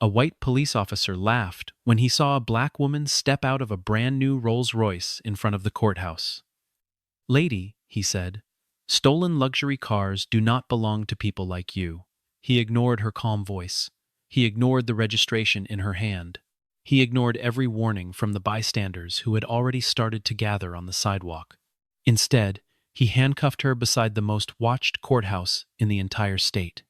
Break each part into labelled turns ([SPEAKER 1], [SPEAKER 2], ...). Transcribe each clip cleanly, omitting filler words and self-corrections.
[SPEAKER 1] A white police officer laughed when he saw a black woman step out of a brand new Rolls-Royce in front of the courthouse. "Lady," he said, "stolen luxury cars do not belong to people like you." He ignored her calm voice. He ignored the registration in her hand. He ignored every warning from the bystanders who had already started to gather on the sidewalk. Instead, he handcuffed her beside the most watched courthouse in the entire state.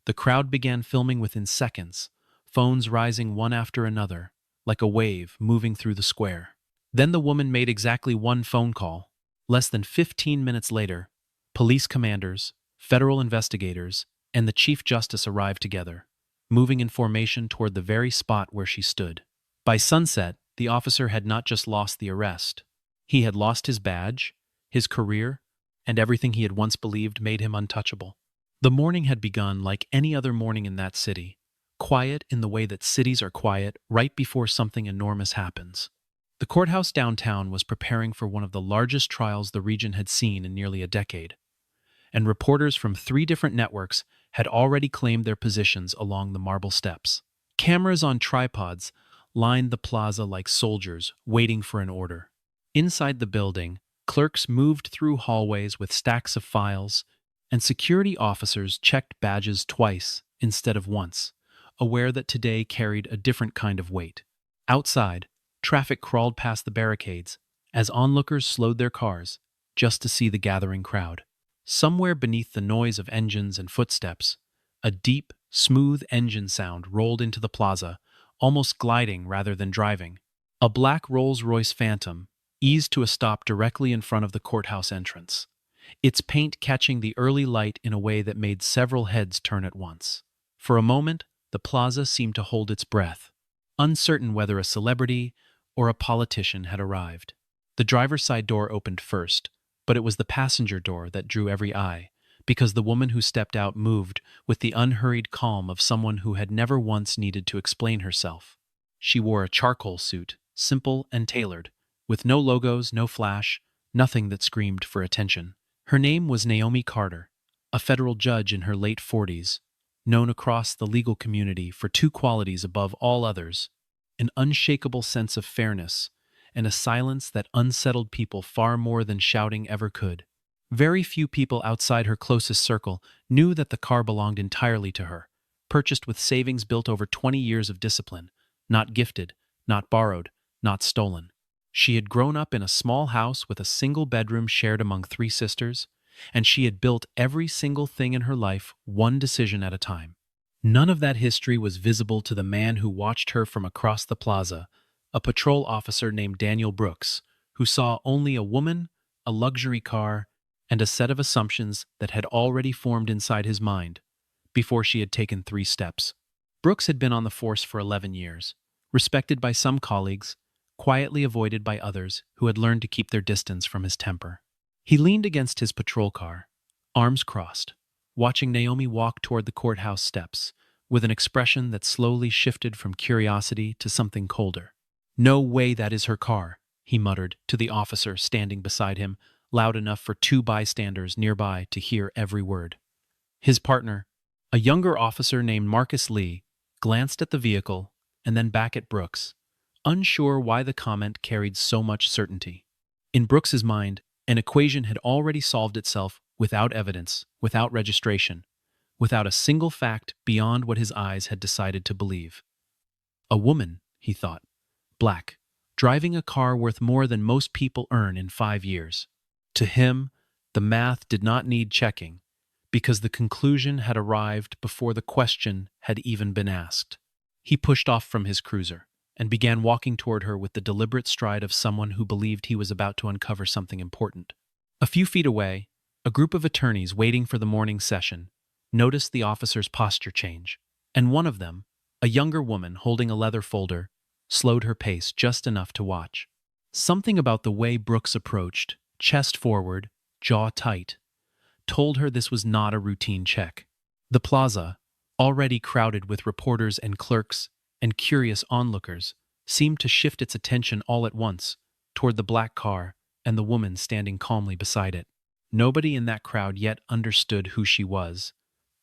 [SPEAKER 1] The crowd began filming within seconds, phones rising one after another, like a wave moving through the square. Then the woman made exactly one phone call. Less than 15 minutes later, police commanders, federal investigators, and the Chief Justice arrived together, moving in formation toward the very spot where she stood. By sunset, the officer had not just lost the arrest. He had lost his badge, his career, and everything he had once believed made him untouchable. The morning had begun like any other morning in that city, quiet in the way that cities are quiet right before something enormous happens. The courthouse downtown was preparing for one of the largest trials the region had seen in nearly a decade, and reporters from 3 different networks had already claimed their positions along the marble steps. Cameras on tripods lined the plaza like soldiers waiting for an order. Inside the building, clerks moved through hallways with stacks of files, and security officers checked badges twice instead of once, aware that today carried a different kind of weight. Outside, traffic crawled past the barricades as onlookers slowed their cars just to see the gathering crowd. Somewhere beneath the noise of engines and footsteps, a deep, smooth engine sound rolled into the plaza, almost gliding rather than driving. A black Rolls-Royce Phantom eased to a stop directly in front of the courthouse entrance, its paint catching the early light in a way that made several heads turn at once. For a moment, the plaza seemed to hold its breath, uncertain whether a celebrity or a politician had arrived. The driver's side door opened first, but it was the passenger door that drew every eye, because the woman who stepped out moved with the unhurried calm of someone who had never once needed to explain herself. She wore a charcoal suit, simple and tailored, with no logos, no flash, nothing that screamed for attention. Her name was Naomi Carter, a federal judge in her late 40s, known across the legal community for 2 qualities above all others: an unshakable sense of fairness and a silence that unsettled people far more than shouting ever could. Very few people outside her closest circle knew that the car belonged entirely to her, purchased with savings built over 20 years of discipline, not gifted, not borrowed, not stolen. She had grown up in a small house with a single bedroom shared among 3 sisters, and she had built every single thing in her life one decision at a time. None of that history was visible to the man who watched her from across the plaza, a patrol officer named Daniel Brooks, who saw only a woman, a luxury car, and a set of assumptions that had already formed inside his mind before she had taken 3 steps. Brooks had been on the force for 11 years, respected by some colleagues, quietly avoided by others who had learned to keep their distance from his temper. He leaned against his patrol car, arms crossed, watching Naomi walk toward the courthouse steps with an expression that slowly shifted from curiosity to something colder. "No way that is her car," he muttered to the officer standing beside him, loud enough for 2 bystanders nearby to hear every word. His partner, a younger officer named Marcus Lee, glanced at the vehicle and then back at Brooks, unsure why the comment carried so much certainty. In Brooks's mind, an equation had already solved itself without evidence, without registration, without a single fact beyond what his eyes had decided to believe. A woman, he thought, black, driving a car worth more than most people earn in 5 years. To him, the math did not need checking, because the conclusion had arrived before the question had even been asked. He pushed off from his cruiser and began walking toward her with the deliberate stride of someone who believed he was about to uncover something important. A few feet away, a group of attorneys waiting for the morning session noticed the officer's posture change, and one of them, a younger woman holding a leather folder, slowed her pace just enough to watch. Something about the way Brooks approached, chest forward, jaw tight, told her this was not a routine check. The plaza, already crowded with reporters and clerks and curious onlookers, seemed to shift its attention all at once toward the black car and the woman standing calmly beside it. Nobody in that crowd yet understood who she was,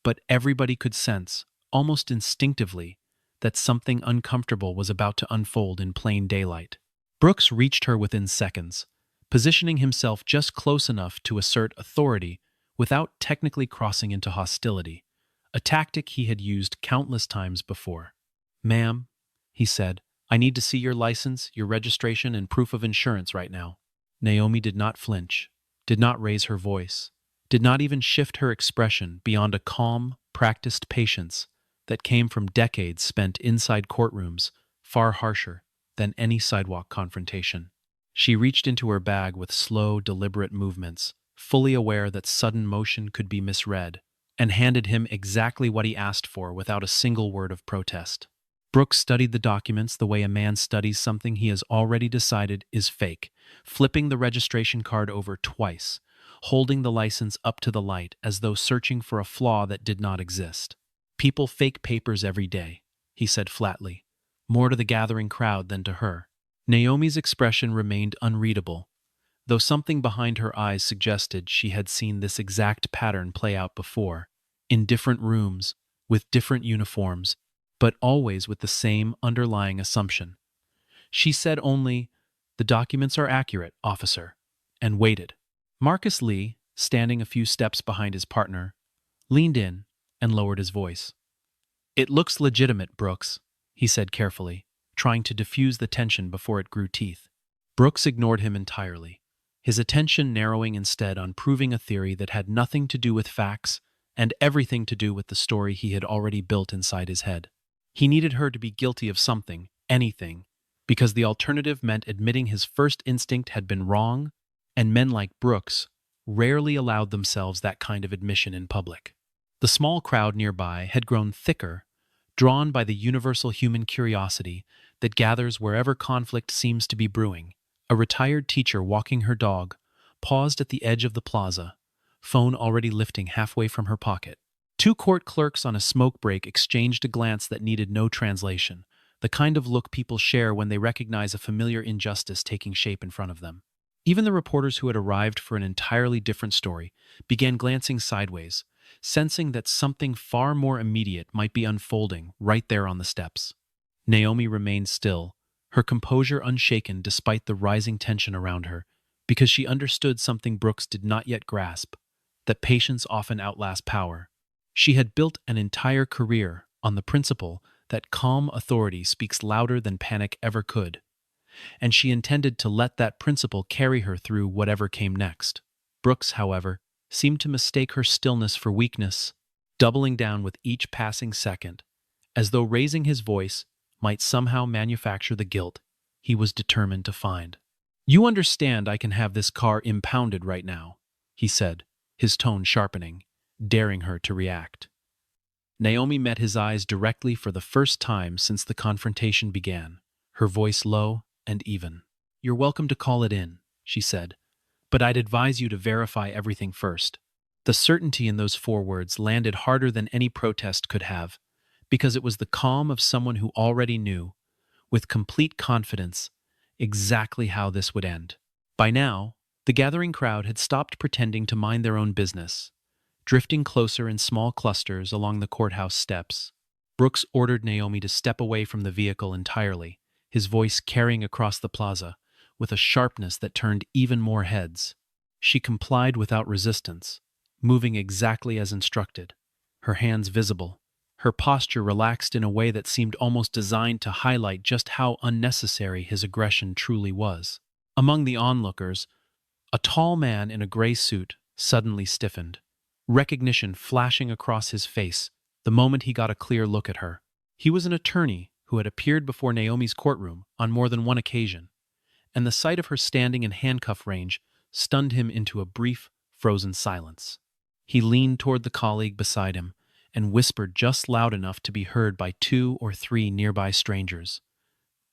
[SPEAKER 1] but everybody could sense, almost instinctively, that something uncomfortable was about to unfold in plain daylight. Brooks reached her within seconds, positioning himself just close enough to assert authority without technically crossing into hostility, a tactic he had used countless times before. "Ma'am," he said, "I need to see your license, your registration, and proof of insurance right now." Naomi did not flinch, did not raise her voice, did not even shift her expression beyond a calm, practiced patience that came from decades spent inside courtrooms, far harsher than any sidewalk confrontation. She reached into her bag with slow, deliberate movements, fully aware that sudden motion could be misread, and handed him exactly what he asked for without a single word of protest. Brooks studied the documents the way a man studies something he has already decided is fake, flipping the registration card over twice, holding the license up to the light as though searching for a flaw that did not exist. "People fake papers every day," he said flatly, more to the gathering crowd than to her. Naomi's expression remained unreadable, though something behind her eyes suggested she had seen this exact pattern play out before, in different rooms, with different uniforms, but always with the same underlying assumption. She said only, "The documents are accurate, officer," and waited. Marcus Lee, standing a few steps behind his partner, leaned in and lowered his voice. "It looks legitimate, Brooks," he said carefully, trying to diffuse the tension before it grew teeth. Brooks ignored him entirely, his attention narrowing instead on proving a theory that had nothing to do with facts and everything to do with the story he had already built inside his head. He needed her to be guilty of something, anything, because the alternative meant admitting his first instinct had been wrong, and men like Brooks rarely allowed themselves that kind of admission in public. The small crowd nearby had grown thicker, drawn by the universal human curiosity that gathers wherever conflict seems to be brewing. A retired teacher walking her dog paused at the edge of the plaza, phone already lifting halfway from her pocket. Two court clerks on a smoke break exchanged a glance that needed no translation, the kind of look people share when they recognize a familiar injustice taking shape in front of them. Even the reporters who had arrived for an entirely different story began glancing sideways, sensing that something far more immediate might be unfolding right there on the steps. Naomi remained still, her composure unshaken despite the rising tension around her, because she understood something Brooks did not yet grasp, that patience often outlasts power. She had built an entire career on the principle that calm authority speaks louder than panic ever could, and she intended to let that principle carry her through whatever came next. Brooks, however, seemed to mistake her stillness for weakness, doubling down with each passing second, as though raising his voice might somehow manufacture the guilt he was determined to find. "You understand I can have this car impounded right now," he said, his tone sharpening, daring her to react. Naomi met his eyes directly for the first time since the confrontation began, her voice low and even. "You're welcome to call it in," she said, "but I'd advise you to verify everything first." The certainty in those 4 words landed harder than any protest could have, because it was the calm of someone who already knew, with complete confidence, exactly how this would end. By now, the gathering crowd had stopped pretending to mind their own business, drifting closer in small clusters along the courthouse steps. Brooks ordered Naomi to step away from the vehicle entirely, his voice carrying across the plaza, with a sharpness that turned even more heads. She complied without resistance, moving exactly as instructed, her hands visible, her posture relaxed in a way that seemed almost designed to highlight just how unnecessary his aggression truly was. Among the onlookers, a tall man in a gray suit suddenly stiffened, recognition flashing across his face the moment he got a clear look at her. He was an attorney who had appeared before Naomi's courtroom on more than one occasion, and the sight of her standing in handcuff range stunned him into a brief, frozen silence. He leaned toward the colleague beside him and whispered just loud enough to be heard by 2 or 3 nearby strangers.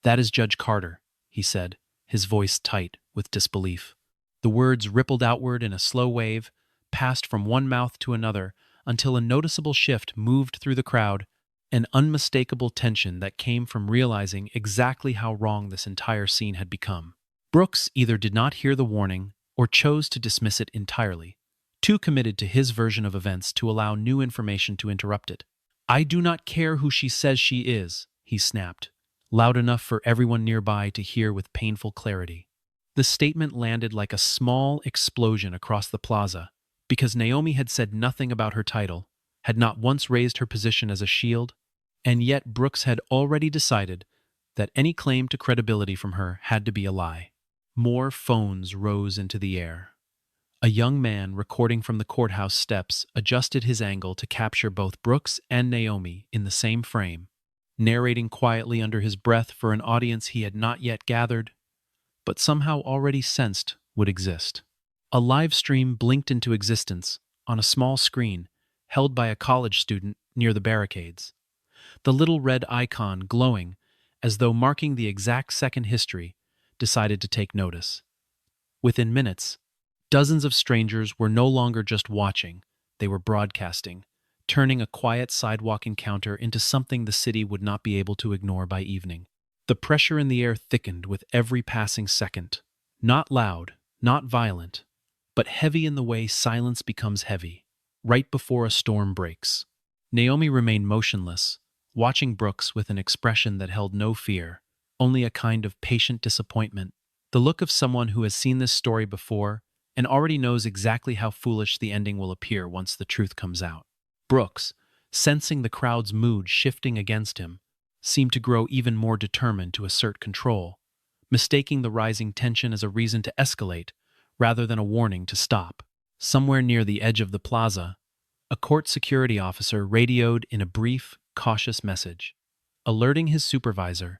[SPEAKER 1] "That is Judge Carter," he said, his voice tight with disbelief. The words rippled outward in a slow wave, passed from one mouth to another until a noticeable shift moved through the crowd, an unmistakable tension that came from realizing exactly how wrong this entire scene had become. Brooks either did not hear the warning or chose to dismiss it entirely, too committed to his version of events to allow new information to interrupt it. "I do not care who she says she is," he snapped, loud enough for everyone nearby to hear with painful clarity. The statement landed like a small explosion across the plaza, because Naomi had said nothing about her title, had not once raised her position as a shield, and yet Brooks had already decided that any claim to credibility from her had to be a lie. More phones rose into the air. A young man recording from the courthouse steps adjusted his angle to capture both Brooks and Naomi in the same frame, narrating quietly under his breath for an audience he had not yet gathered, but somehow already sensed would exist. A live stream blinked into existence on a small screen held by a college student near the barricades, the little red icon glowing as though marking the exact second history decided to take notice. Within minutes, dozens of strangers were no longer just watching, they were broadcasting, turning a quiet sidewalk encounter into something the city would not be able to ignore by evening. The pressure in the air thickened with every passing second. Not loud, not violent, but heavy in the way silence becomes heavy, right before a storm breaks. Naomi remained motionless, watching Brooks with an expression that held no fear, only a kind of patient disappointment, the look of someone who has seen this story before and already knows exactly how foolish the ending will appear once the truth comes out. Brooks, sensing the crowd's mood shifting against him, seemed to grow even more determined to assert control, mistaking the rising tension as a reason to escalate rather than a warning to stop. Somewhere near the edge of the plaza, a court security officer radioed in a brief, cautious message, alerting his supervisor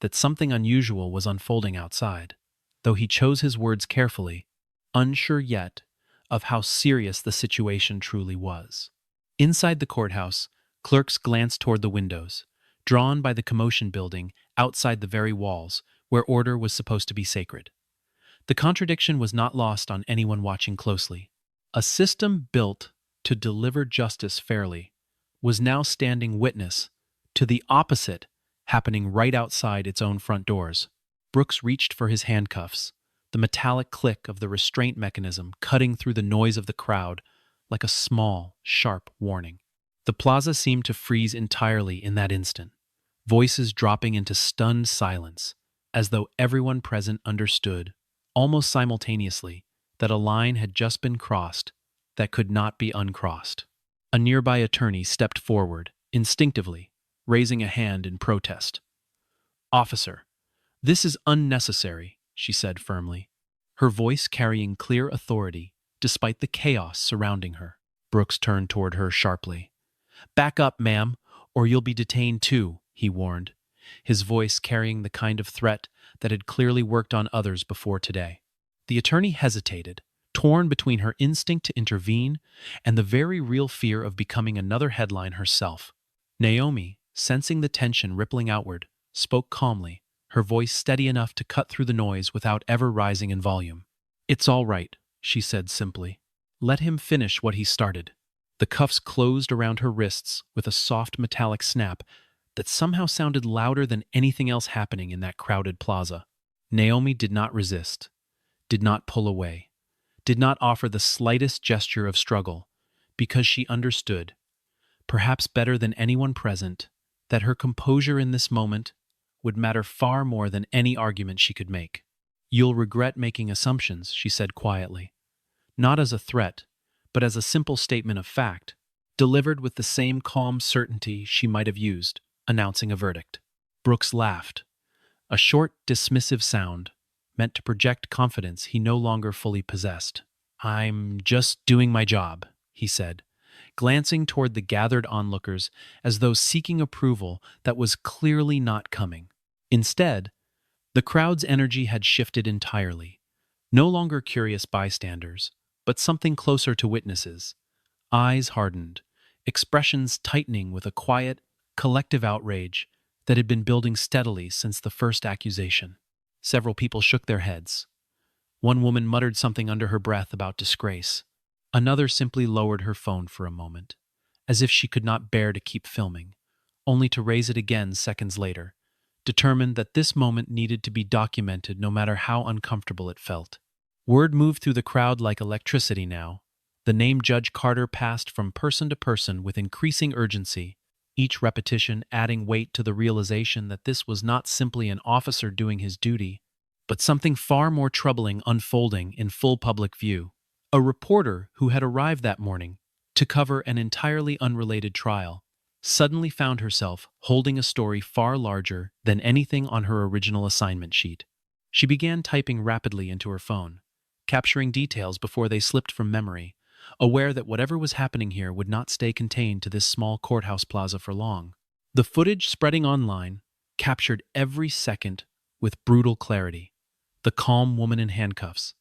[SPEAKER 1] that something unusual was unfolding outside, though he chose his words carefully, unsure yet of how serious the situation truly was. Inside the courthouse, clerks glanced toward the windows, drawn by the commotion building outside the very walls where order was supposed to be sacred. The contradiction was not lost on anyone watching closely. A system built to deliver justice fairly was now standing witness to the opposite happening right outside its own front doors. Brooks reached for his handcuffs, the metallic click of the restraint mechanism cutting through the noise of the crowd like a small, sharp warning. The plaza seemed to freeze entirely in that instant, voices dropping into stunned silence, as though everyone present understood, almost simultaneously, that a line had just been crossed that could not be uncrossed. A nearby attorney stepped forward, instinctively, raising a hand in protest. "Officer, this is unnecessary," she said firmly, her voice carrying clear authority despite the chaos surrounding her. Brooks turned toward her sharply. "Back up, ma'am, or you'll be detained too," he warned, his voice carrying the kind of threat that had clearly worked on others before today. The attorney hesitated, torn between her instinct to intervene and the very real fear of becoming another headline herself. Naomi, sensing the tension rippling outward, spoke calmly, her voice steady enough to cut through the noise without ever rising in volume. "It's all right," she said simply. "Let him finish what he started." The cuffs closed around her wrists with a soft metallic snap that somehow sounded louder than anything else happening in that crowded plaza. Naomi did not resist, did not pull away, did not offer the slightest gesture of struggle, because she understood, perhaps better than anyone present, that her composure in this moment would matter far more than any argument she could make. "You'll regret making assumptions," she said quietly, not as a threat, but as a simple statement of fact, delivered with the same calm certainty she might have used, announcing a verdict. Brooks laughed, a short, dismissive sound, meant to project confidence he no longer fully possessed. "I'm just doing my job," he said, glancing toward the gathered onlookers as though seeking approval that was clearly not coming. Instead, the crowd's energy had shifted entirely, no longer curious bystanders, but something closer to witnesses. Eyes hardened, expressions tightening with a quiet, collective outrage that had been building steadily since the first accusation. Several people shook their heads. One woman muttered something under her breath about disgrace. Another simply lowered her phone for a moment, as if she could not bear to keep filming, only to raise it again seconds later, determined that this moment needed to be documented no matter how uncomfortable it felt. Word moved through the crowd like electricity now. The name Judge Carter passed from person to person with increasing urgency, each repetition adding weight to the realization that this was not simply an officer doing his duty, but something far more troubling unfolding in full public view. A reporter who had arrived that morning to cover an entirely unrelated trial suddenly found herself holding a story far larger than anything on her original assignment sheet. She began typing rapidly into her phone, capturing details before they slipped from memory, aware that whatever was happening here would not stay contained to this small courthouse plaza for long. The footage spreading online captured every second with brutal clarity. The calm woman in handcuffs,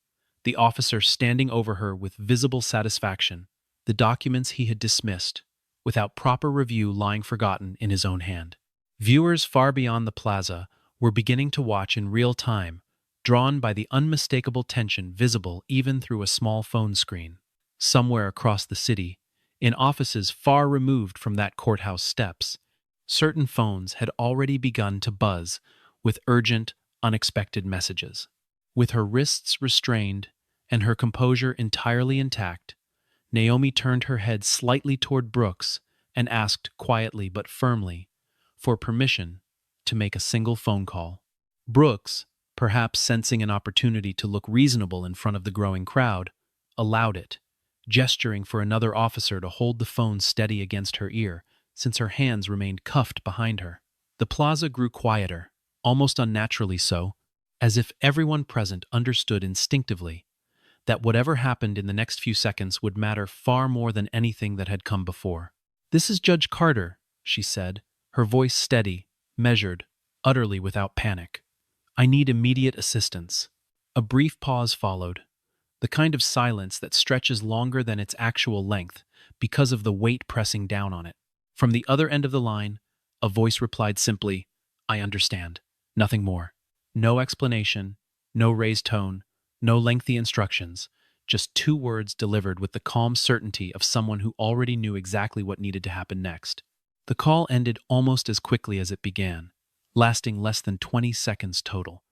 [SPEAKER 1] the officer standing over her with visible satisfaction, the documents he had dismissed, without proper review lying forgotten in his own hand. Viewers far beyond the plaza were beginning to watch in real time, drawn by the unmistakable tension visible even through a small phone screen. Somewhere across the city, in offices far removed from that courthouse steps, certain phones had already begun to buzz with urgent, unexpected messages. With her wrists restrained and her composure entirely intact, Naomi turned her head slightly toward Brooks and asked quietly but firmly for permission to make a single phone call. Brooks, perhaps sensing an opportunity to look reasonable in front of the growing crowd, allowed it, gesturing for another officer to hold the phone steady against her ear, since her hands remained cuffed behind her. The plaza grew quieter, almost unnaturally so, as if everyone present understood instinctively that whatever happened in the next few seconds would matter far more than anything that had come before. "This is Judge Carter," she said, her voice steady, measured, utterly without panic. "I need immediate assistance." A brief pause followed, the kind of silence that stretches longer than its actual length because of the weight pressing down on it. From the other end of the line, a voice replied simply, "I understand. Nothing more." No explanation, no raised tone, no lengthy instructions, just two words delivered with the calm certainty of someone who already knew exactly what needed to happen next. The call ended almost as quickly as it began, lasting less than 20 seconds total,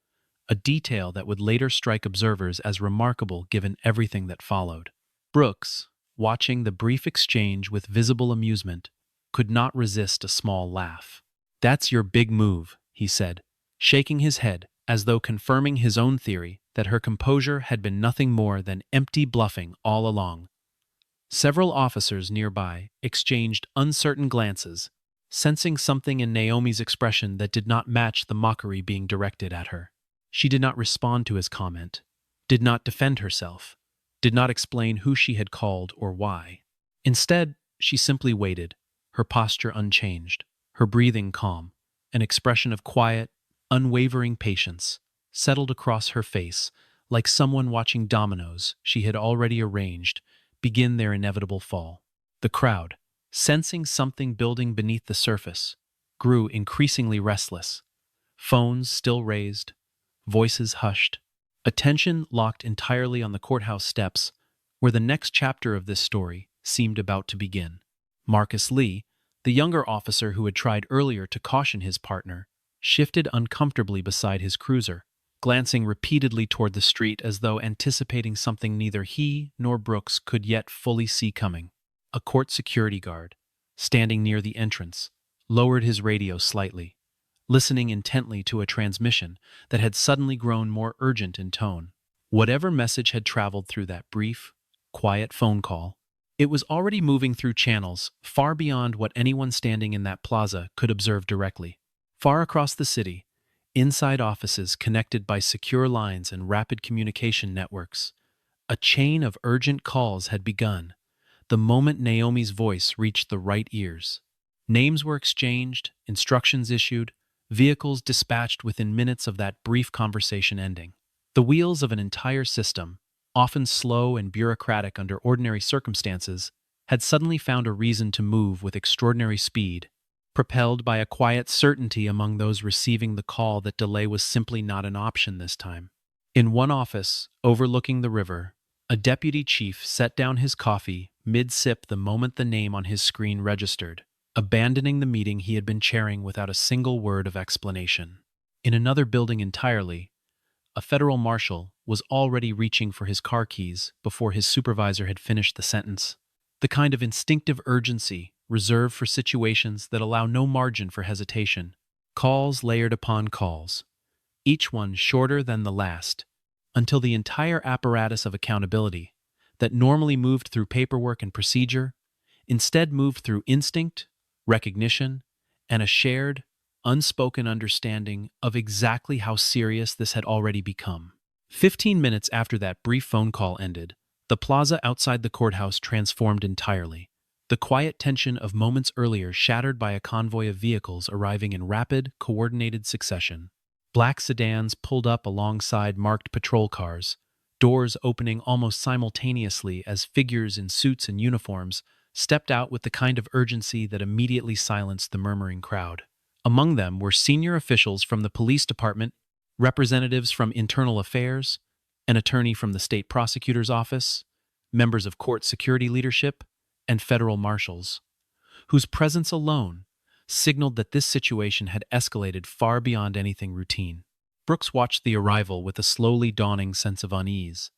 [SPEAKER 1] a detail that would later strike observers as remarkable given everything that followed. Brooks, watching the brief exchange with visible amusement, could not resist a small laugh. "That's your big move," he said, shaking his head as though confirming his own theory that her composure had been nothing more than empty bluffing all along. Several officers nearby exchanged uncertain glances, sensing something in Naomi's expression that did not match the mockery being directed at her. She did not respond to his comment, did not defend herself, did not explain who she had called or why. Instead, she simply waited, her posture unchanged, her breathing calm, an expression of quiet, unwavering patience settled across her face like someone watching dominoes she had already arranged begin their inevitable fall. The crowd, sensing something building beneath the surface, grew increasingly restless. Phones still raised, voices hushed, attention locked entirely on the courthouse steps, where the next chapter of this story seemed about to begin. Marcus Lee, the younger officer who had tried earlier to caution his partner, shifted uncomfortably beside his cruiser, glancing repeatedly toward the street as though anticipating something neither he nor Brooks could yet fully see coming. A court security guard, standing near the entrance, lowered his radio slightly, listening intently to a transmission that had suddenly grown more urgent in tone. Whatever message had traveled through that brief, quiet phone call, it was already moving through channels far beyond what anyone standing in that plaza could observe directly. Far across the city, inside offices connected by secure lines and rapid communication networks, a chain of urgent calls had begun the moment Naomi's voice reached the right ears. Names were exchanged, instructions issued, vehicles dispatched within minutes of that brief conversation ending. The wheels of an entire system, often slow and bureaucratic under ordinary circumstances, had suddenly found a reason to move with extraordinary speed, propelled by a quiet certainty among those receiving the call that delay was simply not an option this time. In one office, overlooking the river, a deputy chief set down his coffee mid-sip the moment the name on his screen registered, abandoning the meeting he had been chairing without a single word of explanation. In another building entirely, a federal marshal was already reaching for his car keys before his supervisor had finished the sentence. The kind of instinctive urgency reserved for situations that allow no margin for hesitation. Calls layered upon calls, each one shorter than the last, until the entire apparatus of accountability, that normally moved through paperwork and procedure, instead moved through instinct, recognition, and a shared, unspoken understanding of exactly how serious this had already become. 15 minutes after that brief phone call ended, the plaza outside the courthouse transformed entirely. The quiet tension of moments earlier shattered by a convoy of vehicles arriving in rapid, coordinated succession. Black sedans pulled up alongside marked patrol cars, doors opening almost simultaneously as figures in suits and uniforms stepped out with the kind of urgency that immediately silenced the murmuring crowd. Among them were senior officials from the police department, representatives from internal affairs, an attorney from the state prosecutor's office, members of court security leadership, and federal marshals, whose presence alone signaled that this situation had escalated far beyond anything routine. Brooks watched the arrival with a slowly dawning sense of unease,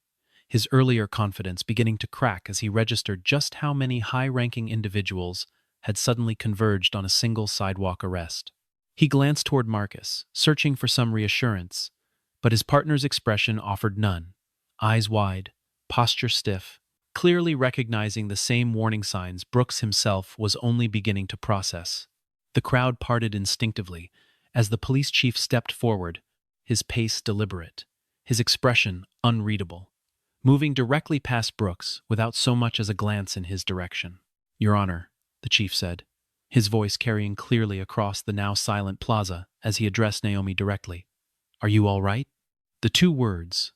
[SPEAKER 1] his earlier confidence beginning to crack as he registered just how many high-ranking individuals had suddenly converged on a single sidewalk arrest. He glanced toward Marcus, searching for some reassurance, but his partner's expression offered none. Eyes wide, posture stiff, clearly recognizing the same warning signs Brooks himself was only beginning to process. The crowd parted instinctively as the police chief stepped forward, his pace deliberate, his expression unreadable, moving directly past Brooks without so much as a glance in his direction. "Your Honor," the chief said, his voice carrying clearly across the now silent plaza as he addressed Naomi directly. "Are you all right?" The two words,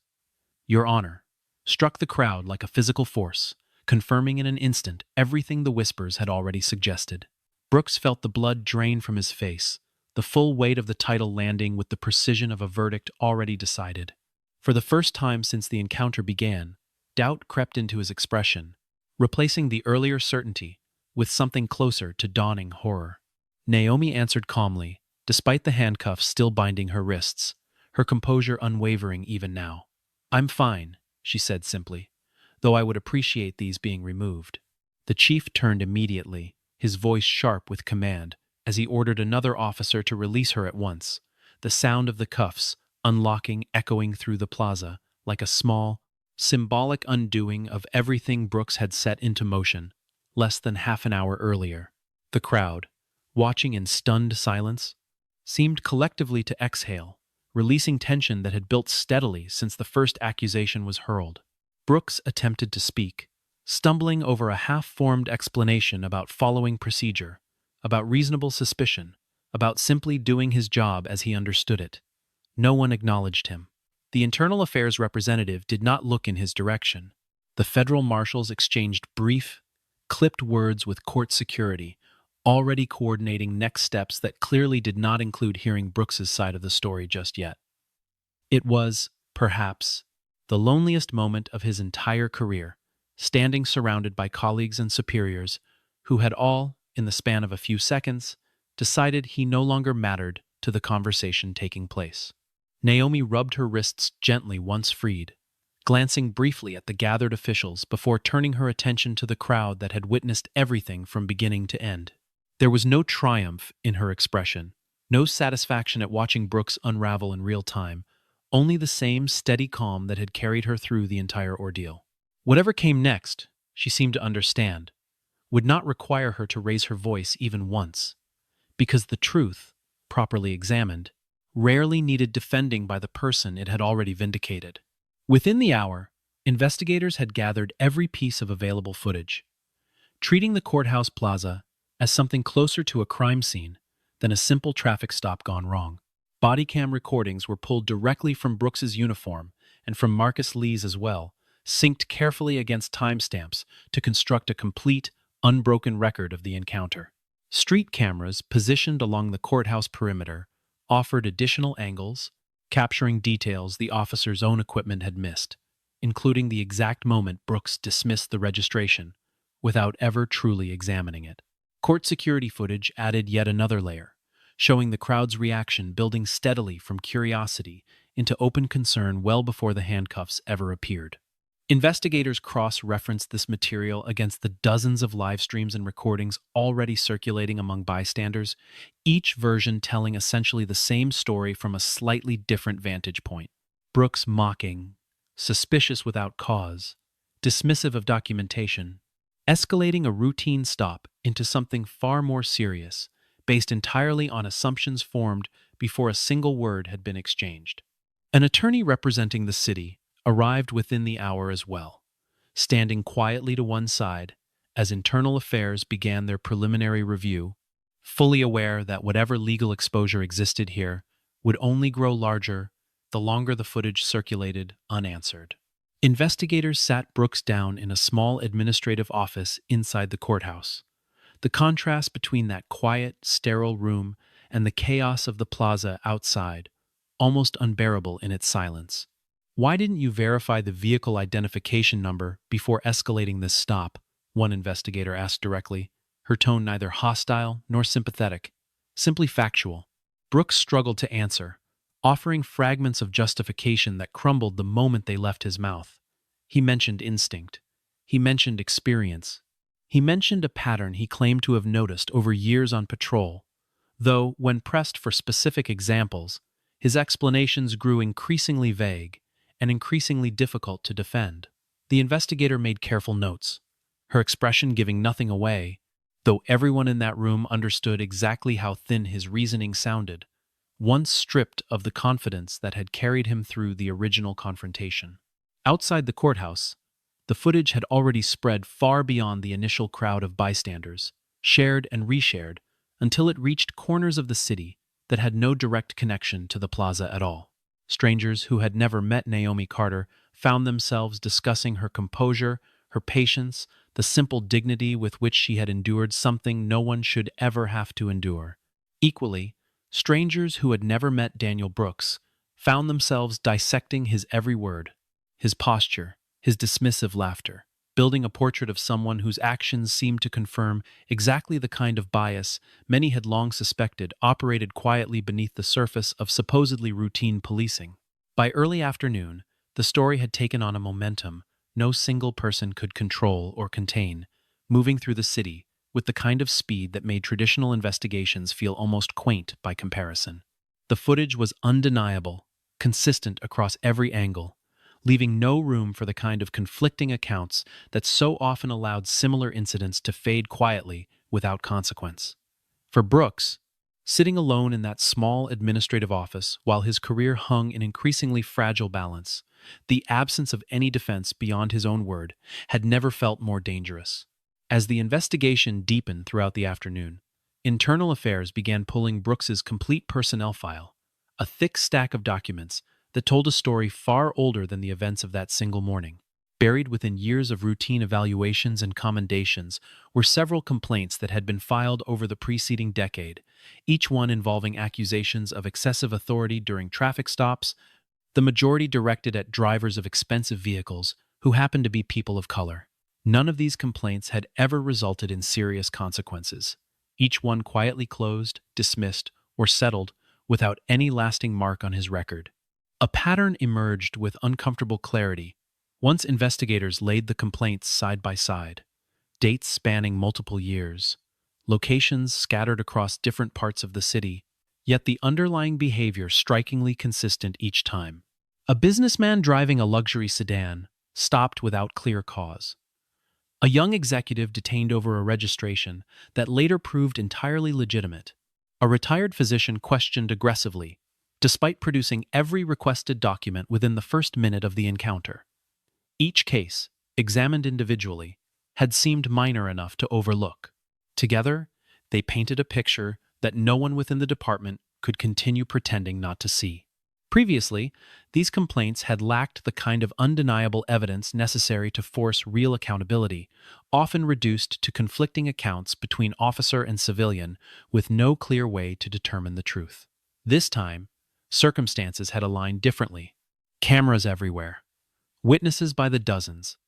[SPEAKER 1] "Your Honor," struck the crowd like a physical force, confirming in an instant everything the whispers had already suggested. Brooks felt the blood drain from his face, the full weight of the title landing with the precision of a verdict already decided. For the first time since the encounter began, doubt crept into his expression, replacing the earlier certainty with something closer to dawning horror. Naomi answered calmly, despite the handcuffs still binding her wrists, her composure unwavering even now. "I'm fine," she said simply, "though I would appreciate these being removed." The chief turned immediately, his voice sharp with command, as he ordered another officer to release her at once, the sound of the cuffs, unlocking, echoing through the plaza, like a small, symbolic undoing of everything Brooks had set into motion less than half an hour earlier. The crowd, watching in stunned silence, seemed collectively to exhale, releasing tension that had built steadily since the first accusation was hurled. Brooks attempted to speak, stumbling over a half-formed explanation about following procedure, about reasonable suspicion, about simply doing his job as he understood it. No one acknowledged him. The internal affairs representative did not look in his direction. The federal marshals exchanged brief, clipped words with court security, already coordinating next steps that clearly did not include hearing Brooks's side of the story just yet. It was, perhaps, the loneliest moment of his entire career, standing surrounded by colleagues and superiors who had all, in the span of a few seconds, decided he no longer mattered to the conversation taking place. Naomi rubbed her wrists gently once freed, glancing briefly at the gathered officials before turning her attention to the crowd that had witnessed everything from beginning to end. There was no triumph in her expression, no satisfaction at watching Brooks unravel in real time, only the same steady calm that had carried her through the entire ordeal. Whatever came next, she seemed to understand, would not require her to raise her voice even once, because the truth, properly examined, rarely needed defending by the person it had already vindicated. Within the hour, investigators had gathered every piece of available footage, treating the courthouse plaza as something closer to a crime scene than a simple traffic stop gone wrong. Body cam recordings were pulled directly from Brooks's uniform and from Marcus Lee's as well, synced carefully against timestamps to construct a complete, unbroken record of the encounter. Street cameras positioned along the courthouse perimeter offered additional angles, capturing details the officer's own equipment had missed, including the exact moment Brooks dismissed the registration without ever truly examining it. Court security footage added yet another layer, showing the crowd's reaction building steadily from curiosity into open concern well before the handcuffs ever appeared. Investigators cross-referenced this material against the dozens of live streams and recordings already circulating among bystanders, each version telling essentially the same story from a slightly different vantage point. Brooks mocking, suspicious without cause, dismissive of documentation, escalating a routine stop into something far more serious, based entirely on assumptions formed before a single word had been exchanged. An attorney representing the city arrived within the hour as well, standing quietly to one side as Internal Affairs began their preliminary review, fully aware that whatever legal exposure existed here would only grow larger the longer the footage circulated unanswered. Investigators sat Brooks down in a small administrative office inside the courthouse. The contrast between that quiet, sterile room and the chaos of the plaza outside, almost unbearable in its silence. "Why didn't you verify the vehicle identification number before escalating this stop?" one investigator asked directly, her tone neither hostile nor sympathetic, simply factual. Brooks struggled to answer, offering fragments of justification that crumbled the moment they left his mouth. He mentioned instinct. He mentioned experience. He mentioned a pattern he claimed to have noticed over years on patrol, though, when pressed for specific examples, his explanations grew increasingly vague and increasingly difficult to defend. The investigator made careful notes, her expression giving nothing away, though everyone in that room understood exactly how thin his reasoning sounded, once stripped of the confidence that had carried him through the original confrontation. Outside the courthouse, the footage had already spread far beyond the initial crowd of bystanders, shared and reshared, until it reached corners of the city that had no direct connection to the plaza at all. Strangers who had never met Naomi Carter found themselves discussing her composure, her patience, the simple dignity with which she had endured something no one should ever have to endure. Equally, strangers who had never met Daniel Brooks found themselves dissecting his every word, his posture, his dismissive laughter, building a portrait of someone whose actions seemed to confirm exactly the kind of bias many had long suspected operated quietly beneath the surface of supposedly routine policing. By early afternoon, the story had taken on a momentum no single person could control or contain, moving through the city with the kind of speed that made traditional investigations feel almost quaint by comparison. The footage was undeniable, consistent across every angle, leaving no room for the kind of conflicting accounts that so often allowed similar incidents to fade quietly without consequence. For Brooks, sitting alone in that small administrative office while his career hung in increasingly fragile balance, the absence of any defense beyond his own word had never felt more dangerous. As the investigation deepened throughout the afternoon, Internal Affairs began pulling Brooks's complete personnel file, a thick stack of documents that told a story far older than the events of that single morning. Buried within years of routine evaluations and commendations were several complaints that had been filed over the preceding decade, each one involving accusations of excessive authority during traffic stops, the majority directed at drivers of expensive vehicles who happened to be people of color. None of these complaints had ever resulted in serious consequences, each one quietly closed, dismissed, or settled without any lasting mark on his record. A pattern emerged with uncomfortable clarity once investigators laid the complaints side by side, dates spanning multiple years, locations scattered across different parts of the city, yet the underlying behavior strikingly consistent each time. A businessman driving a luxury sedan stopped without clear cause. A young executive detained over a registration that later proved entirely legitimate. A retired physician questioned aggressively, despite producing every requested document within the first minute of the encounter. Each case, examined individually, had seemed minor enough to overlook. Together, they painted a picture that no one within the department could continue pretending not to see. Previously, these complaints had lacked the kind of undeniable evidence necessary to force real accountability, often reduced to conflicting accounts between officer and civilian with no clear way to determine the truth. This time, circumstances had aligned differently. Cameras everywhere, witnesses by the dozens,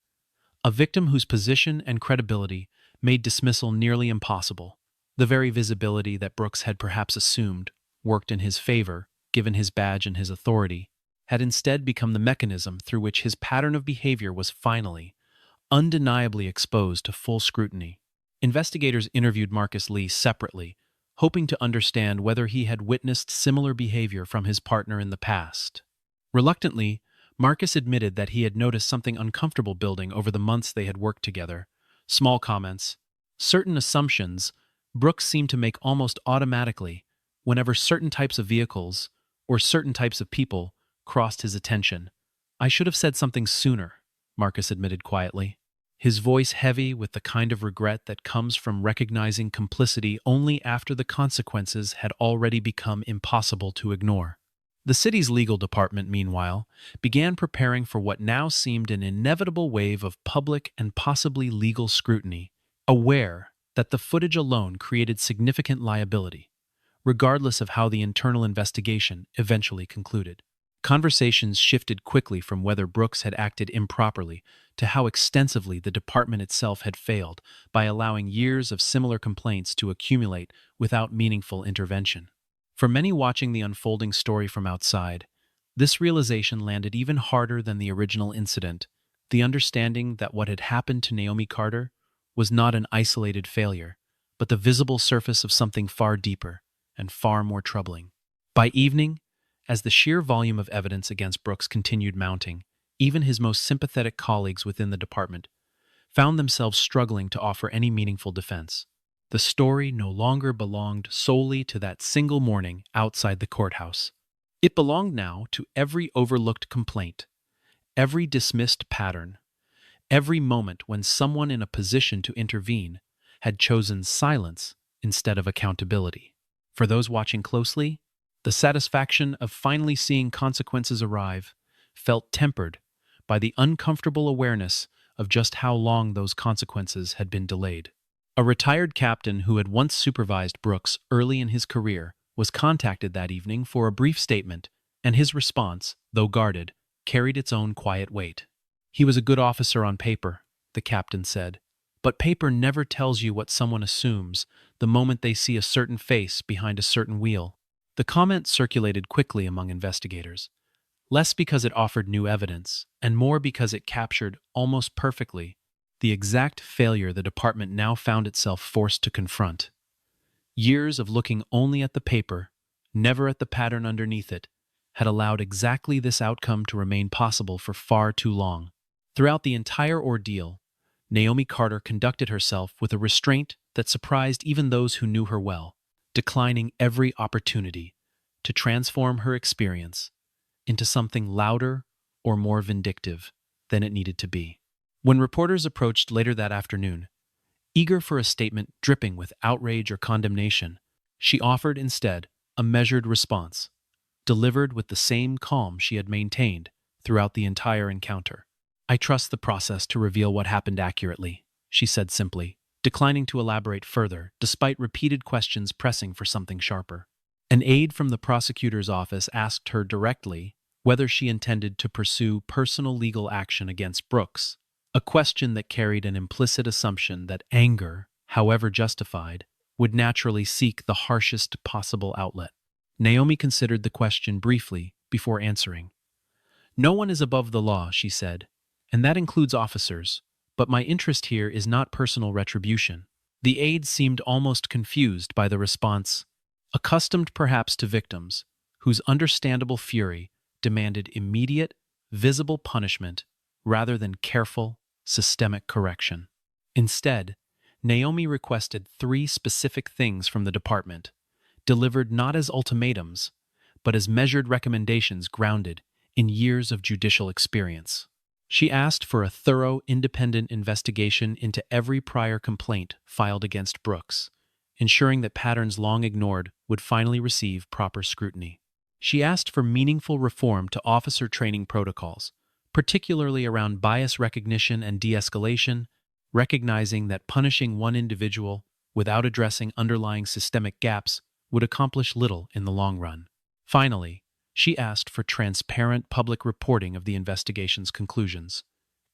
[SPEAKER 1] a victim whose position and credibility made dismissal nearly impossible. The very visibility that Brooks had perhaps assumed worked in his favor, given his badge and his authority. had instead become the mechanism through which his pattern of behavior was finally, undeniably exposed to full scrutiny. Investigators interviewed Marcus Lee separately, hoping to understand whether he had witnessed similar behavior from his partner in the past. Reluctantly, Marcus admitted that he had noticed something uncomfortable building over the months they had worked together. Small comments, certain assumptions Brooks seemed to make almost automatically whenever certain types of vehicles or certain types of people crossed his attention. "I should have said something sooner," Marcus admitted quietly, his voice heavy with the kind of regret that comes from recognizing complicity only after the consequences had already become impossible to ignore. The city's legal department, meanwhile, began preparing for what now seemed an inevitable wave of public and possibly legal scrutiny, aware that the footage alone created significant liability, regardless of how the internal investigation eventually concluded. Conversations shifted quickly from whether Brooks had acted improperly to how extensively the department itself had failed by allowing years of similar complaints to accumulate without meaningful intervention. For many watching the unfolding story from outside, this realization landed even harder than the original incident, the understanding that what had happened to Naomi Carter was not an isolated failure, but the visible surface of something far deeper and far more troubling. By evening, as the sheer volume of evidence against Brooks continued mounting, even his most sympathetic colleagues within the department found themselves struggling to offer any meaningful defense. The story no longer belonged solely to that single morning outside the courthouse. It belonged now to every overlooked complaint, every dismissed pattern, every moment when someone in a position to intervene had chosen silence instead of accountability. For those watching closely, the satisfaction of finally seeing consequences arrive felt tempered by the uncomfortable awareness of just how long those consequences had been delayed. A retired captain who had once supervised Brooks early in his career was contacted that evening for a brief statement, and his response, though guarded, carried its own quiet weight. "He was a good officer on paper," the captain said, "but paper never tells you what someone assumes the moment they see a certain face behind a certain wheel." The comment circulated quickly among investigators, less because it offered new evidence, and more because it captured, almost perfectly, the exact failure the department now found itself forced to confront. Years of looking only at the paper, never at the pattern underneath it, had allowed exactly this outcome to remain possible for far too long. Throughout the entire ordeal, Naomi Carter conducted herself with a restraint that surprised even those who knew her well, declining every opportunity to transform her experience into something louder or more vindictive than it needed to be. When reporters approached later that afternoon, eager for a statement dripping with outrage or condemnation, she offered instead a measured response, delivered with the same calm she had maintained throughout the entire encounter. "I trust the process to reveal what happened accurately," she said simply, declining to elaborate further despite repeated questions pressing for something sharper. An aide from the prosecutor's office asked her directly whether she intended to pursue personal legal action against Brooks, a question that carried an implicit assumption that anger, however justified, would naturally seek the harshest possible outlet. Naomi considered the question briefly before answering. "No one is above the law," she said, "and that includes officers, but my interest here is not personal retribution." The aide seemed almost confused by the response, accustomed perhaps to victims whose understandable fury demanded immediate, visible punishment rather than careful, systemic correction. Instead, Naomi requested 3 specific things from the department, delivered not as ultimatums, but as measured recommendations grounded in years of judicial experience. She asked for a thorough, independent investigation into every prior complaint filed against Brooks, ensuring that patterns long ignored would finally receive proper scrutiny. She asked for meaningful reform to officer training protocols, particularly around bias recognition and de-escalation, recognizing that punishing one individual without addressing underlying systemic gaps would accomplish little in the long run. Finally, she asked for transparent public reporting of the investigation's conclusions,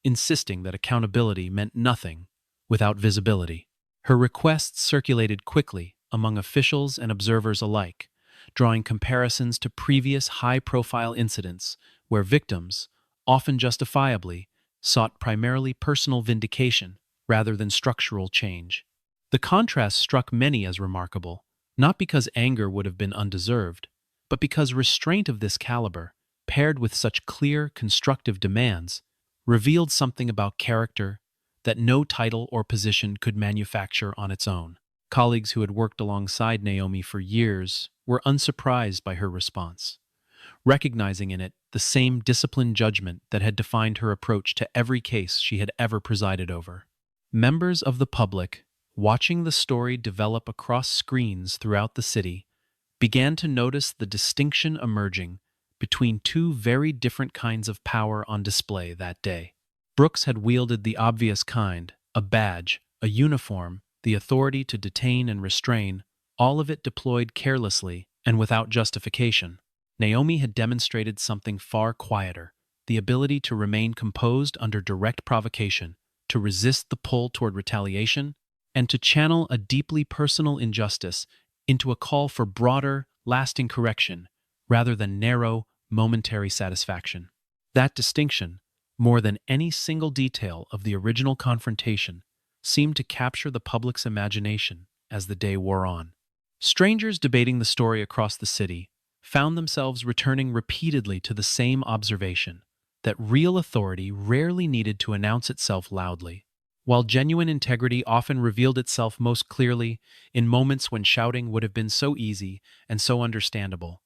[SPEAKER 1] insisting that accountability meant nothing without visibility. Her requests circulated quickly among officials and observers alike, drawing comparisons to previous high-profile incidents where victims, often justifiably, sought primarily personal vindication rather than structural change. The contrast struck many as remarkable, not because anger would have been undeserved, but because restraint of this caliber, paired with such clear, constructive demands, revealed something about character that no title or position could manufacture on its own. Colleagues who had worked alongside Naomi for years were unsurprised by her response, recognizing in it the same disciplined judgment that had defined her approach to every case she had ever presided over. Members of the public, watching the story develop across screens throughout the city, began to notice the distinction emerging between two very different kinds of power on display that day. Brooks had wielded the obvious kind, a badge, a uniform, the authority to detain and restrain, all of it deployed carelessly and without justification. Naomi had demonstrated something far quieter, the ability to remain composed under direct provocation, to resist the pull toward retaliation, and to channel a deeply personal injustice into a call for broader, lasting correction, rather than narrow, momentary satisfaction. That distinction, more than any single detail of the original confrontation, seemed to capture the public's imagination as the day wore on. Strangers debating the story across the city found themselves returning repeatedly to the same observation, that real authority rarely needed to announce itself loudly, while genuine integrity often revealed itself most clearly in moments when shouting would have been so easy and so understandable.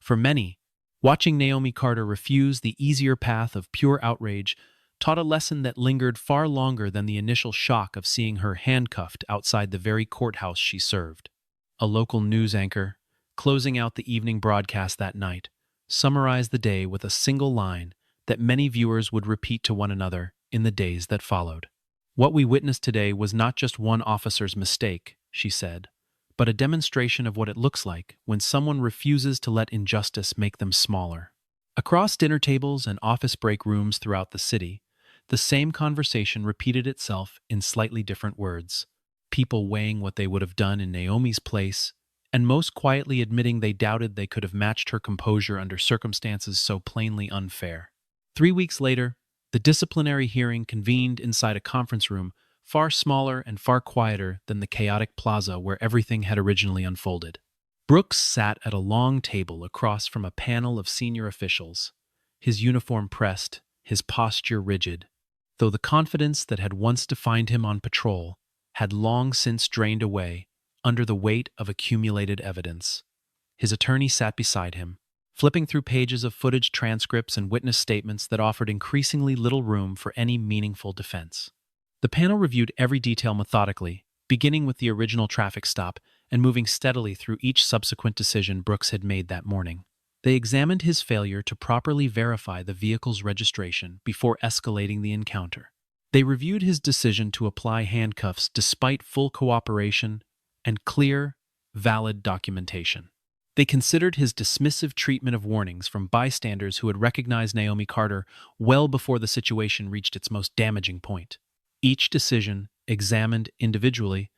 [SPEAKER 1] For many, watching Naomi Carter refuse the easier path of pure outrage taught a lesson that lingered far longer than the initial shock of seeing her handcuffed outside the very courthouse she served. A local news anchor, closing out the evening broadcast that night, summarized the day with a single line that many viewers would repeat to one another in the days that followed. "What we witnessed today was not just one officer's mistake," she said, "but a demonstration of what it looks like when someone refuses to let injustice make them smaller." Across dinner tables and office break rooms throughout the city, the same conversation repeated itself in slightly different words, people weighing what they would have done in Naomi's place, and most quietly admitting they doubted they could have matched her composure under circumstances so plainly unfair. 3 weeks later, the disciplinary hearing convened inside a conference room far smaller and far quieter than the chaotic plaza where everything had originally unfolded. Brooks sat at a long table across from a panel of senior officials, his uniform pressed, his posture rigid, though the confidence that had once defined him on patrol had long since drained away under the weight of accumulated evidence. His attorney sat beside him, flipping through pages of footage transcripts and witness statements that offered increasingly little room for any meaningful defense. The panel reviewed every detail methodically, beginning with the original traffic stop and moving steadily through each subsequent decision Brooks had made that morning. They examined his failure to properly verify the vehicle's registration before escalating the encounter. They reviewed his decision to apply handcuffs despite full cooperation and clear, valid documentation. They considered his dismissive treatment of warnings from bystanders who had recognized Naomi Carter well before the situation reached its most damaging point. Each decision, examined individually,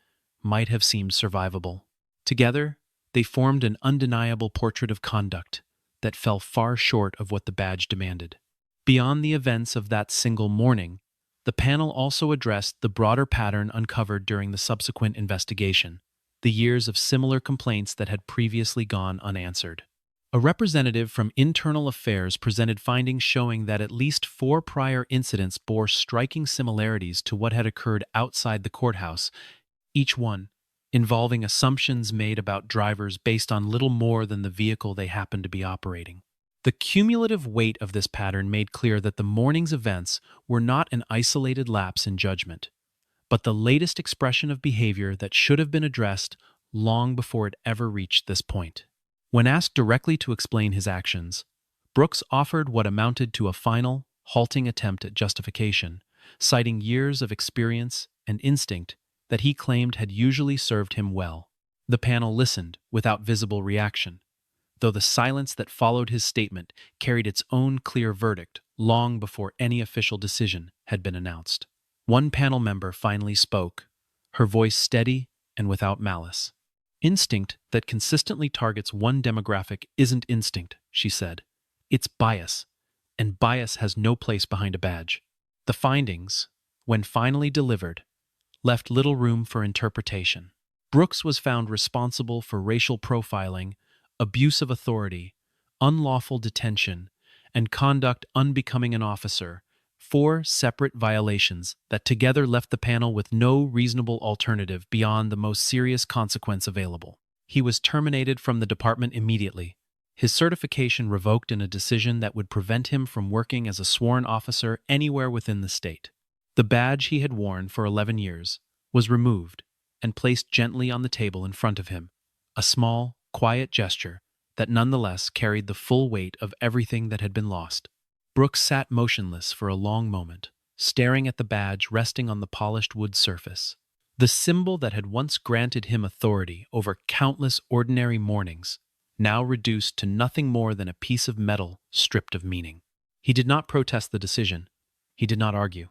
[SPEAKER 1] might have seemed survivable. Together, they formed an undeniable portrait of conduct that fell far short of what the badge demanded. Beyond the events of that single morning, the panel also addressed the broader pattern uncovered during the subsequent investigation, the years of similar complaints that had previously gone unanswered. A representative from Internal Affairs presented findings showing that at least 4 prior incidents bore striking similarities to what had occurred outside the courthouse, each one involving assumptions made about drivers based on little more than the vehicle they happened to be operating. The cumulative weight of this pattern made clear that the morning's events were not an isolated lapse in judgment, but the latest expression of behavior that should have been addressed long before it ever reached this point. When asked directly to explain his actions, Brooks offered what amounted to a final, halting attempt at justification, citing years of experience and instinct that he claimed had usually served him well. The panel listened without visible reaction, though the silence that followed his statement carried its own clear verdict long before any official decision had been announced. One panel member finally spoke, her voice steady and without malice. "Instinct that consistently targets one demographic isn't instinct," she said. "It's bias, and bias has no place behind a badge. The findings, when finally delivered, left little room for interpretation. Brooks was found responsible for racial profiling, abuse of authority, unlawful detention, and conduct unbecoming an officer, 4 separate violations that together left the panel with no reasonable alternative beyond the most serious consequence available. He was terminated from the department immediately, his certification revoked in a decision that would prevent him from working as a sworn officer anywhere within the state. The badge he had worn for 11 years was removed and placed gently on the table in front of him, a small, quiet gesture that nonetheless carried the full weight of everything that had been lost. Brooks sat motionless for a long moment, staring at the badge resting on the polished wood surface. The symbol that had once granted him authority over countless ordinary mornings, now reduced to nothing more than a piece of metal stripped of meaning. He did not protest the decision. He did not argue.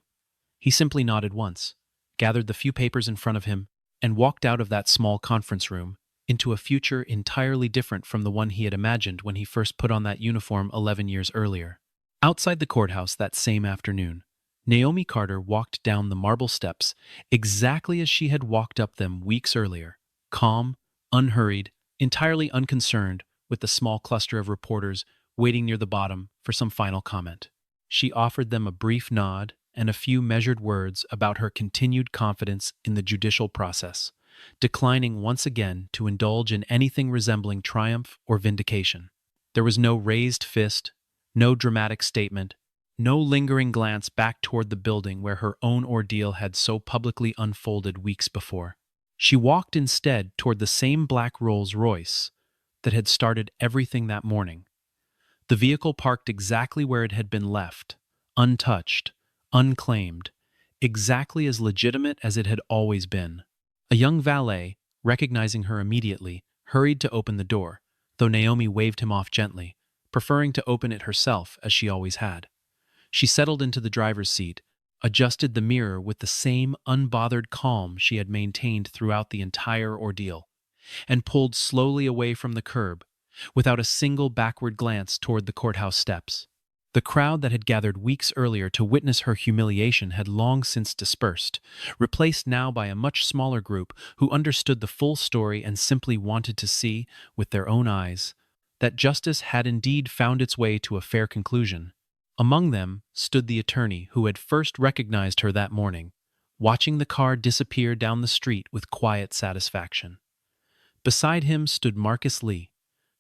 [SPEAKER 1] He simply nodded once, gathered the few papers in front of him, and walked out of that small conference room into a future entirely different from the one he had imagined when he first put on that uniform 11 years earlier. Outside the courthouse that same afternoon, Naomi Carter walked down the marble steps exactly as she had walked up them weeks earlier, calm, unhurried, entirely unconcerned with the small cluster of reporters waiting near the bottom for some final comment. She offered them a brief nod and a few measured words about her continued confidence in the judicial process, declining once again to indulge in anything resembling triumph or vindication. There was no raised fist, no dramatic statement, no lingering glance back toward the building where her own ordeal had so publicly unfolded weeks before. She walked instead toward the same black Rolls-Royce that had started everything that morning. The vehicle parked exactly where it had been left, untouched, unclaimed, exactly as legitimate as it had always been. A young valet, recognizing her immediately, hurried to open the door, though Naomi waved him off gently, preferring to open it herself as she always had. She settled into the driver's seat, adjusted the mirror with the same unbothered calm she had maintained throughout the entire ordeal, and pulled slowly away from the curb, without a single backward glance toward the courthouse steps. The crowd that had gathered weeks earlier to witness her humiliation had long since dispersed, replaced now by a much smaller group who understood the full story and simply wanted to see, with their own eyes, that justice had indeed found its way to a fair conclusion. Among them stood the attorney who had first recognized her that morning, watching the car disappear down the street with quiet satisfaction. Beside him stood Marcus Lee,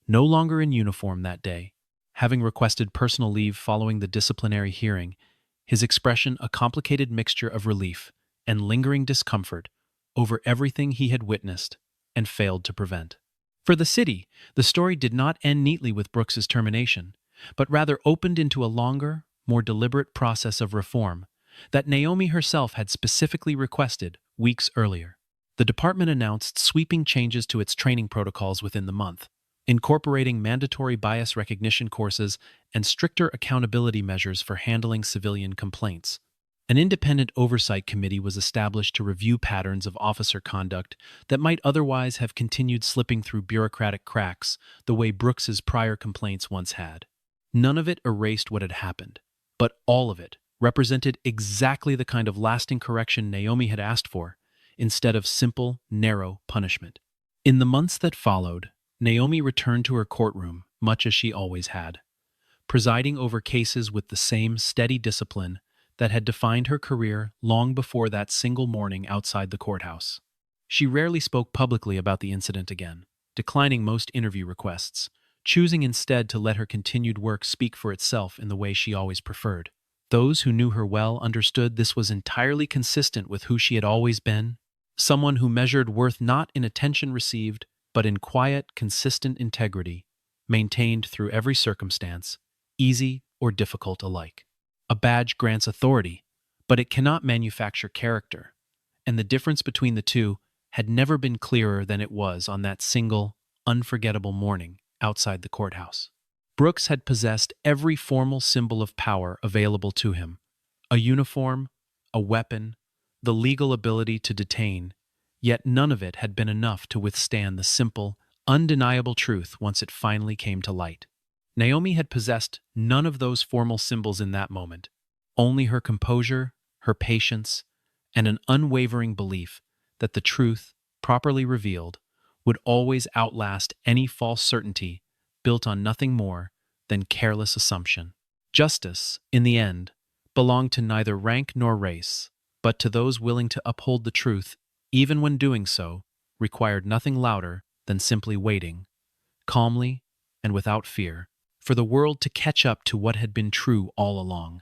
[SPEAKER 1] no longer in uniform that day, having requested personal leave following the disciplinary hearing, his expression a complicated mixture of relief and lingering discomfort over everything he had witnessed and failed to prevent. For the city, the story did not end neatly with Brooks's termination, but rather opened into a longer, more deliberate process of reform that Naomi herself had specifically requested weeks earlier. The department announced sweeping changes to its training protocols within the month, incorporating mandatory bias recognition courses and stricter accountability measures for handling civilian complaints. An independent oversight committee was established to review patterns of officer conduct that might otherwise have continued slipping through bureaucratic cracks the way Brooks's prior complaints once had. None of it erased what had happened, but all of it represented exactly the kind of lasting correction Naomi had asked for, instead of simple, narrow punishment. In the months that followed, Naomi returned to her courtroom much as she always had, presiding over cases with the same steady discipline that had defined her career long before that single morning outside the courthouse. She rarely spoke publicly about the incident again, declining most interview requests, choosing instead to let her continued work speak for itself in the way she always preferred. Those who knew her well understood this was entirely consistent with who she had always been, someone who measured worth not in attention received, but in quiet, consistent integrity, maintained through every circumstance, easy or difficult alike. A badge grants authority, but it cannot manufacture character, and the difference between the two had never been clearer than it was on that single, unforgettable morning outside the courthouse. Brooks had possessed every formal symbol of power available to him: a uniform, a weapon, the legal ability to detain, yet none of it had been enough to withstand the simple, undeniable truth once it finally came to light. Naomi had possessed none of those formal symbols in that moment, only her composure, her patience, and an unwavering belief that the truth, properly revealed, would always outlast any false certainty built on nothing more than careless assumption. Justice, in the end, belonged to neither rank nor race, but to those willing to uphold the truth, even when doing so required nothing louder than simply waiting, calmly and without fear, for the world to catch up to what had been true all along.